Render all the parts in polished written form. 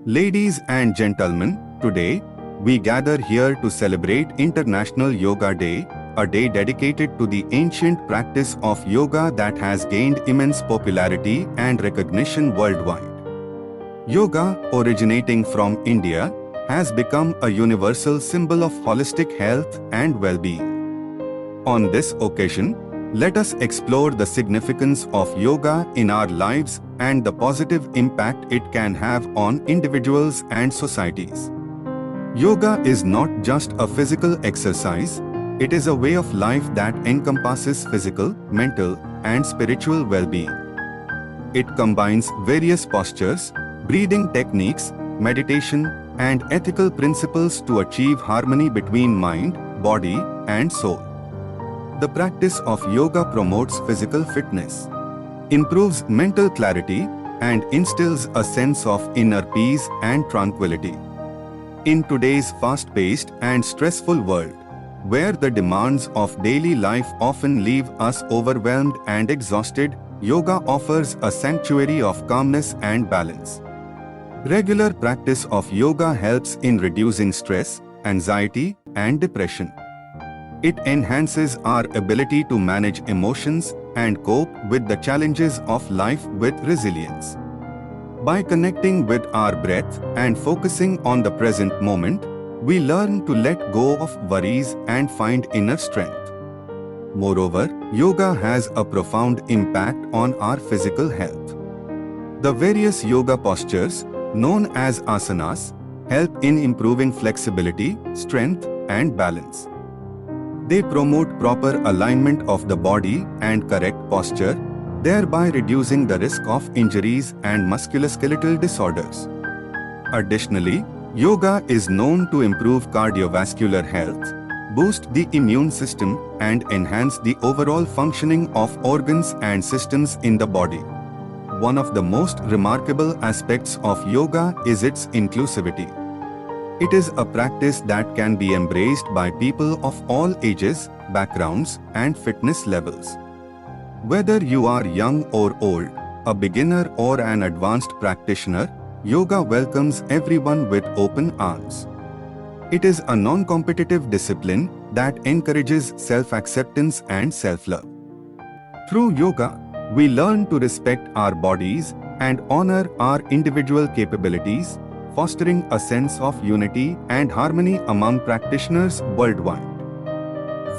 Ladies and gentlemen, today we gather here to celebrate International Yoga Day, a day dedicated to the ancient practice of yoga that has gained immense popularity and recognition worldwide. Yoga, originating from India, has become a universal symbol of holistic health and well-being. On this occasion, let us explore the significance of yoga in our lives and the positive impact it can have on individuals and societies. Yoga is not just a physical exercise, it is a way of life that encompasses physical, mental, and spiritual well-being. It combines various postures, breathing techniques, meditation, and ethical principles to achieve harmony between mind, body, and soul. The practice of yoga promotes physical fitness, improves mental clarity, and instills a sense of inner peace and tranquility. In today's fast-paced and stressful world, where the demands of daily life often leave us overwhelmed and exhausted, yoga offers a sanctuary of calmness and balance. Regular practice of yoga helps in reducing stress, anxiety, and depression. It enhances our ability to manage emotions and cope with the challenges of life with resilience. By connecting with our breath and focusing on the present moment, we learn to let go of worries and find inner strength. Moreover, yoga has a profound impact on our physical health. The various yoga postures, known as asanas, help in improving flexibility, strength, and balance. They promote proper alignment of the body and correct posture, thereby reducing the risk of injuries and musculoskeletal disorders. Additionally, yoga is known to improve cardiovascular health, boost the immune system, and enhance the overall functioning of organs and systems in the body. One of the most remarkable aspects of yoga is its inclusivity. It is a practice that can be embraced by people of all ages, backgrounds, and fitness levels. Whether you are young or old, a beginner or an advanced practitioner, yoga welcomes everyone with open arms. It is a non-competitive discipline that encourages self-acceptance and self-love. Through yoga, we learn to respect our bodies and honor our individual capabilities, fostering a sense of unity and harmony among practitioners worldwide.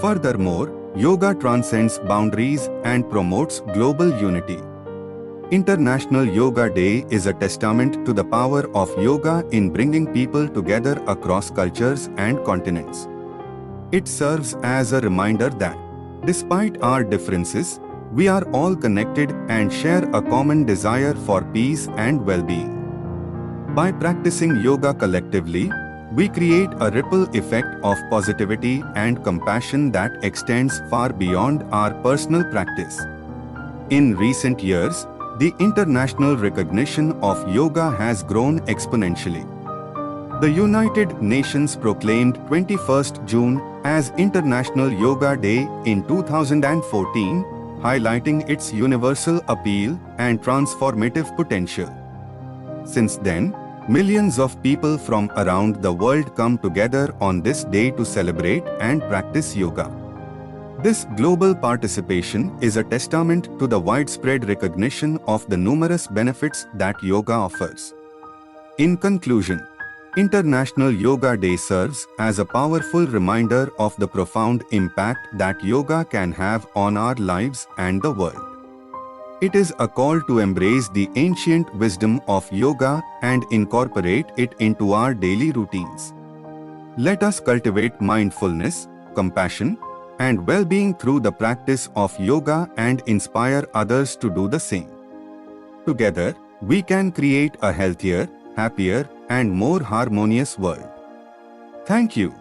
Furthermore, yoga transcends boundaries and promotes global unity. International Yoga Day is a testament to the power of yoga in bringing people together across cultures and continents. It serves as a reminder that, despite our differences, we are all connected and share a common desire for peace and well-being. By practicing yoga collectively, we create a ripple effect of positivity and compassion that extends far beyond our personal practice. In recent years, the international recognition of yoga has grown exponentially. The United Nations proclaimed 21st June as International Yoga Day in 2014, highlighting its universal appeal and transformative potential. Since then, millions of people from around the world come together on this day to celebrate and practice yoga. This global participation is a testament to the widespread recognition of the numerous benefits that yoga offers. In conclusion, International Yoga Day serves as a powerful reminder of the profound impact that yoga can have on our lives and the world. It is a call to embrace the ancient wisdom of yoga and incorporate it into our daily routines. Let us cultivate mindfulness, compassion, and well-being through the practice of yoga and inspire others to do the same. Together, we can create a healthier, happier, and more harmonious world. Thank you.